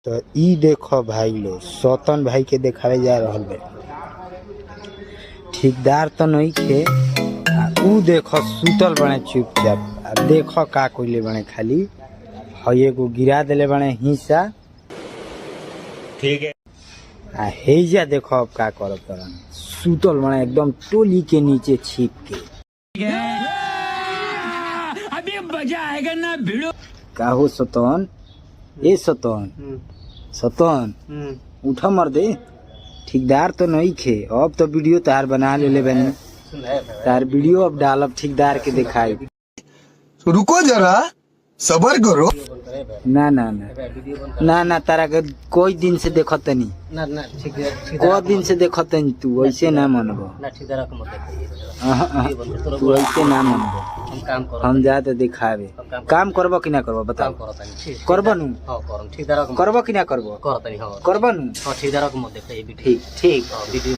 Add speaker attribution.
Speaker 1: तो ई देखो भाई लो सौतन भाई के देखावे जा रहल बे। ठेकेदार तो नहीं खे ऊ देखो सुतल बने चुपचाप। देखो का कोइले बने खाली हये को गिरा देले बने हिस्सा।
Speaker 2: ठीक है।
Speaker 1: हेजा देखो अब का करत बने सुतल बने एकदम टोली के नीचे छिप के।
Speaker 2: अभी मजा आएगा ना भिड़ो।
Speaker 1: का हो सतन ए सतन सतन उठा मर दे। ठेकेदार तो नहीं खे अब तो वीडियो तार बना ले बनी तार वीडियो अब डालब ठेकेदार के दिखाई।
Speaker 3: रुको जरा सबर करो।
Speaker 1: ना ना ना ना ना तारा के कोई दिन से देखत नहीं
Speaker 4: ना ना ठीक है
Speaker 1: को दिन से देखत नहीं तू ऐसे ना मनबो
Speaker 4: ना ठीक है मत
Speaker 1: तू ऐसे ना मनबो।
Speaker 4: हम काम करो
Speaker 1: हम जा तो दिखावे काम करबो कि ना करबो बताओ।
Speaker 4: काम करो तनी ठीक
Speaker 1: करबो नु
Speaker 4: हां करम ठीक दारा
Speaker 1: करबो कि ना करबो
Speaker 4: करो तनी हां
Speaker 1: करबो नु
Speaker 4: हां ठीक दारा को मत देख ये भी
Speaker 1: ठीक ठीक
Speaker 4: वीडियो